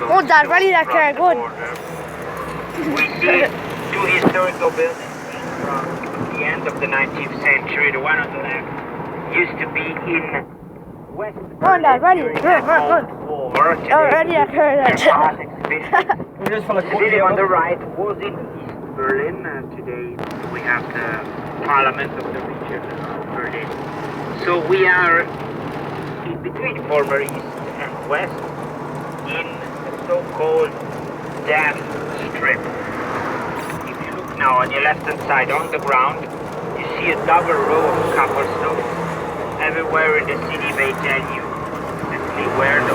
Oh, Dad, rally that car, good. We see two historical buildings from the end of the 19th century. The one on the left used to be in West Come on, Dad, ready. Run. Ready that car. The building on the right was in East Berlin, and today we have the Parliament of the region of Berlin. So we are in between former East and West in the so-called Dam Strip. If you look now on your left-hand side on the ground, you see a double row of cobblestones. Everywhere in the city they tell you exactly where the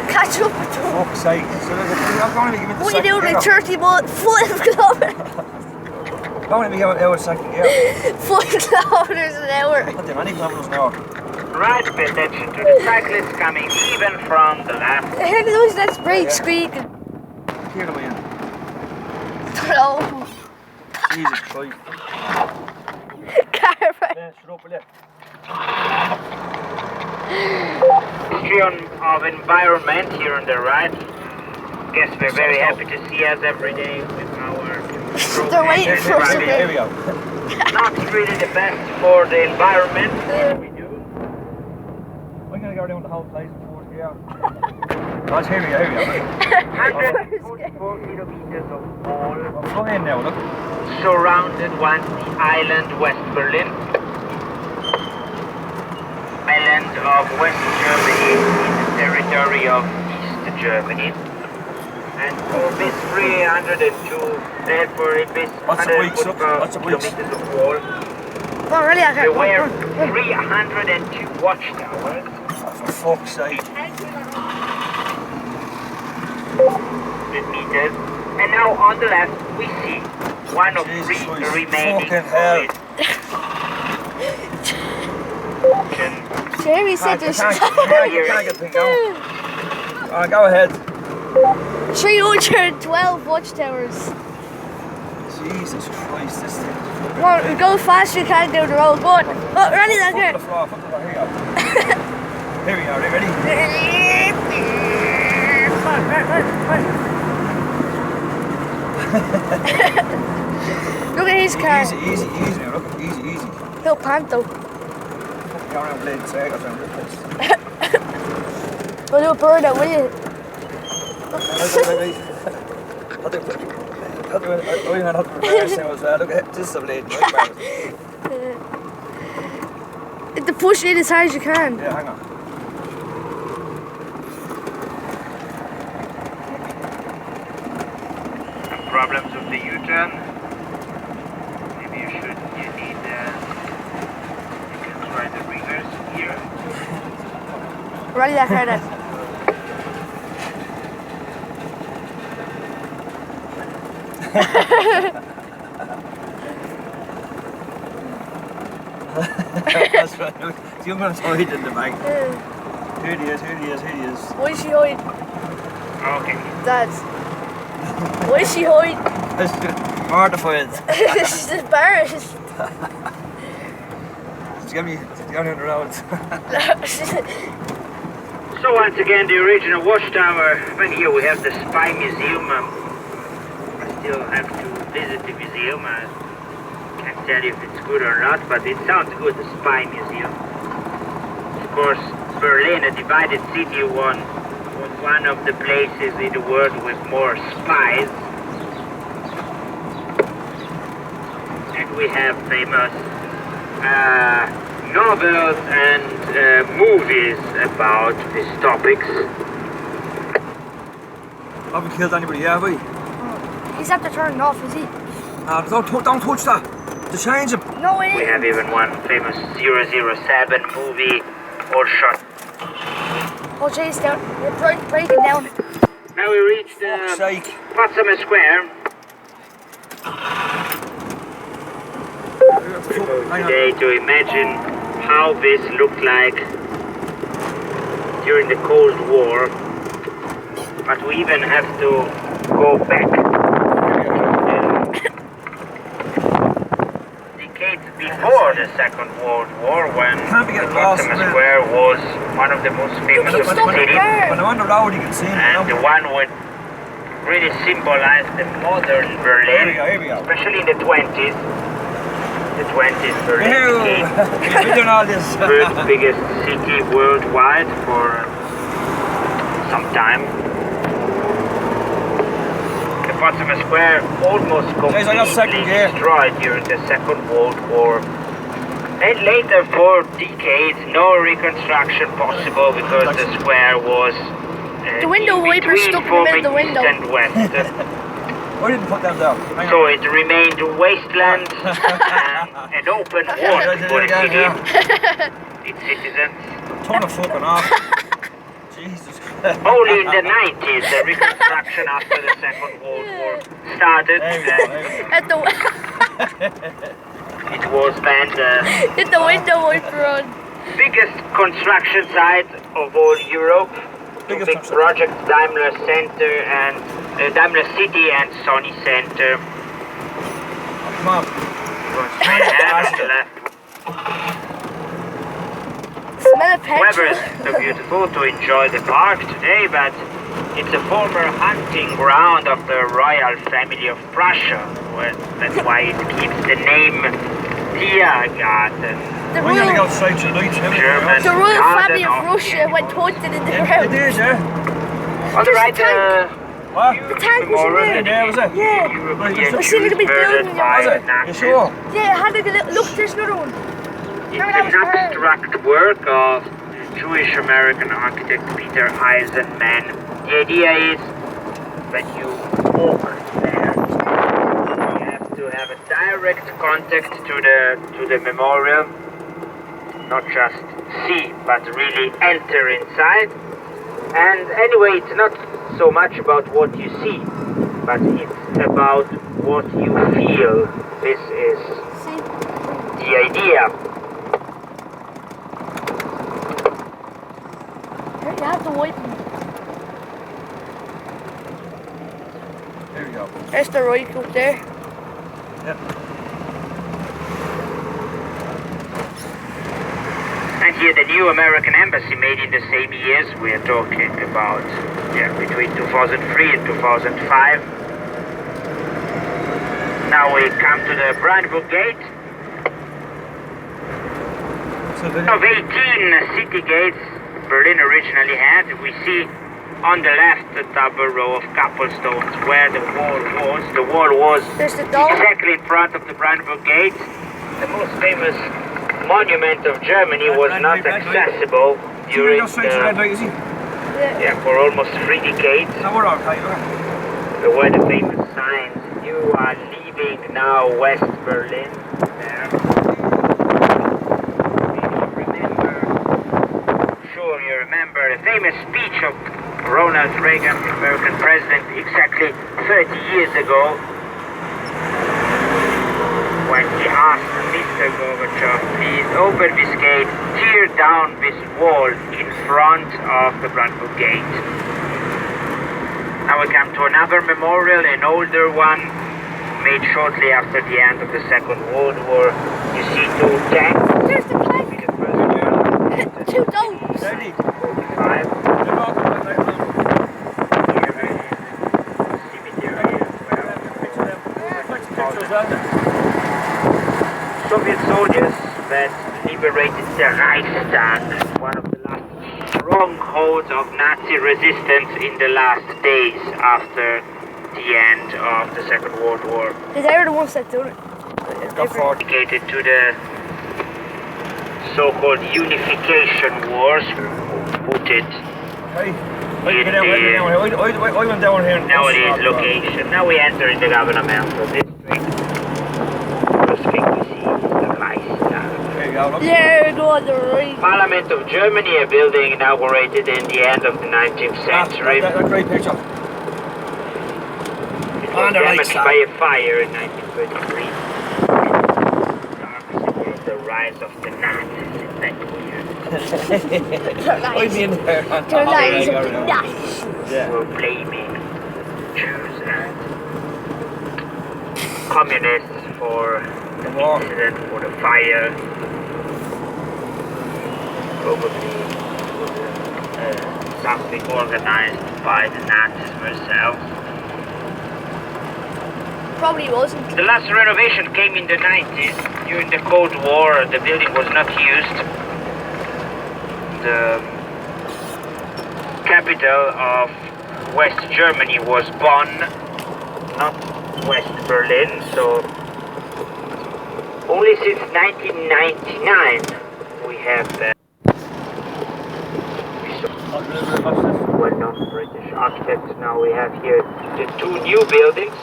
Catch up with you. Fuck's sake. So I'm going to be giving the What you doing like 30 kilometers? I'm going to be giving it a second gear. 5 kilometers an hour. Not doing any kilometers an hour. Right, pay attention to the cyclists coming even from the left. Hear the noise, that's brake squeaking. Hear the wind. No. Jesus Christ. Car. Yeah, shut up, will you? History of environment here on the right. Guess we're very happy to see us every day with our They're waiting for us. Here we go. not really the best for the environment. We do. I'm going to go down the whole place in fourth gear. Oh, here we go. 144 kilometers of wall I'm flying in now, look. surrounded once the island West Berlin. Island of West Germany in the territory of East Germany. And for this 302, therefore in this Lots of weeks, look, lots of weeks. kilometers of wall, Oh, really? I there can't. were 302 watchtowers. Oh, for fuck's sake. Meters. And now on the left we see one of Jesus three Christ, remaining fucking hell. Jerry said You there's can't get the thing going. Go ahead. 312 watchtowers. Jesus Christ, this thing is fucking... Come on, go fast you can down the road. Go on. Oh, ready that Foot to the girl. floor, foot to the floor. Here we go. Here we are, ready? Look at his car. Easy now, look. Easy. He'll panto. Fucking go around blade circles around this place. We'll do a burn out, will you? Look at this is a blade. To push it as hard as you can. Yeah, hang on. Problems with the U-turn. Maybe you need you can try the reverse here. Ready that car then. That's right. You're going to hide in the bag. Here he is. Why is she hiding? Okay. Dad. Why is she hiding? Mortified. She's embarrassed. Just get me down on the road. So once again, the original watchtower. Right here we have the Spy Museum. I still have to visit the museum. I can't tell you if it's good or not, but it sounds good, the Spy Museum. Of course, Berlin, a divided city, was one of the places in the world with more spies. And we have famous novels and movies about these topics. Haven't killed anybody yet, have we? He's after turning off, is he? Don't touch that. To change him. No, it We isn't. have even one famous 007 movie, all shot. Oh, Jay's down. You're breaking down. Now we reached Fuck's sake. Potsdamer Square. Hang on. Today to imagine how this looked like during the Cold War, but we even have to go back decades before the Second World War, when Can't be getting lost, Potsdam man. Square was one of the most famous of the cities, When I'm on the road, you can see it. and the one would really symbolize the modern Berlin, Here we go. especially in the 20s. The 20s Berlin became We're doing all this. third biggest city worldwide for some time. The Potsdam Square almost Guys, I got second completely gear. destroyed during the Second World War. And later, for decades, no reconstruction possible because the square was The window in wiper between stuck in the middle of the forming window. east and west. I didn't put them down. Hang So on. it remained a wasteland and an open war for the city, its citizens. Turn the fucking off. Jesus Christ. Only in the 90s, the reconstruction after the Second World War started. There we go, there we go. At the It was then the hit the window wiper on. biggest construction site of all Europe. Two Biggest big construction. projects, Daimler Center and Daimler City and Sony Center. Come on. Straight ahead on the left. Smell of Weather petrol. is so beautiful to enjoy the park today, but it's a former hunting ground of the royal family of Prussia. Well, that's why it keeps the name Tiergarten. The We're gonna go royal, straight tonight. German the royal family garden of Russia went hunting in the It ground. is, yeah. On the right, What? The tank was in there. There was it? Yeah. European I seen it a bit Jews building, murdered yeah. by Was it? You Nazis. sure? Yeah, had a little look. There's another one. It's an abstract work of Jewish-American architect Peter Eisenman. The idea is that you walk there. You have to have a direct contact to the memorial, not just see, but really enter inside. And anyway, it's not so much about what you see, but it's about what you feel. This is See? the idea. Here you have the wiper. There we go. There's the right up there. Yep. And here the new American embassy made in the same years. We are talking about, between 2003 and 2005. Now we come to the Brandenburg Gate. So then, Of 18 city gates Berlin originally had, we see on the left a double row of cobblestones where the wall was. The wall was There's the dome. exactly in front of the Brandenburg Gate. The most famous monument of Germany was Red not light, red light. accessible you during go straight to red the, light, is he? Yeah. for almost 3 decades. No, we're okay. There were the famous signs, you are leaving now West Berlin. There. You remember the famous speech of Ronald Reagan, the American president, exactly 30 years ago, when he asked Mr. Gorbachev, please open this gate, tear down this wall in front of the Brandenburg Gate. Now we come to another memorial, an older one, made shortly after the end of the Second World War. You see 2 tanks. There's the plank. Two domes. Ready? 5. Soviet soldiers that liberated the Reichstag, one of the last strongholds of Nazi resistance in the last days after the end of the Second World War. Because they were the ones that done it. Go forward. Dedicated to the so-called unification wars, put it Hey. Wait, get down, wait, get down here. I went down here. nowadays location. Now we enter in the governmental district. First thing we see is the Reichstag. There you go, look. Yeah, go on the right. Parliament of Germany, a building inaugurated in the end of the 19th century. That great picture. It On was the damaged Reichstag. by a fire in 1933. Dark symbol of the rise of the Nazis in that year. I'd be in there. They're nice. Nice. Yeah. Were blaming Jews and communists for incident or the fire. Probably something organized by the Nazis themselves. Probably wasn't. The last renovation came in the 90s. During the Cold War, the building was not used. The capital of West Germany was Bonn, not West Berlin, so only since 1999 we have well-known British architects. Now we have here the two new buildings.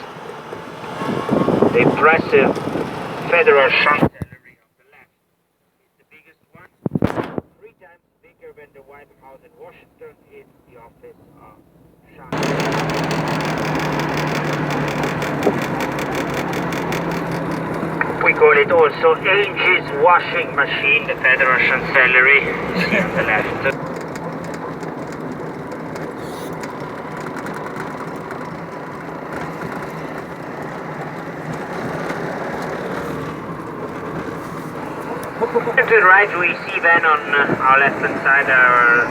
The impressive Federal Chancellery on the left is the biggest one, 3 times bigger than the White House in Washington. It's the office of Chancellor. We call it also Angel's washing machine, the Federal Chancellery on the left. To the right we see then on our left hand side our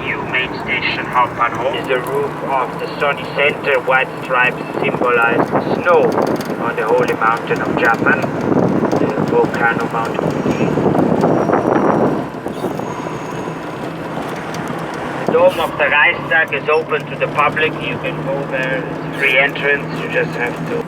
new main station Hauptbahnhof. Is the roof of the sunny center. White stripes symbolize snow on the holy mountain of Japan, the volcano mountain. The dome of the Reichstag is open to the public. You can go there, it's free entrance, you just have to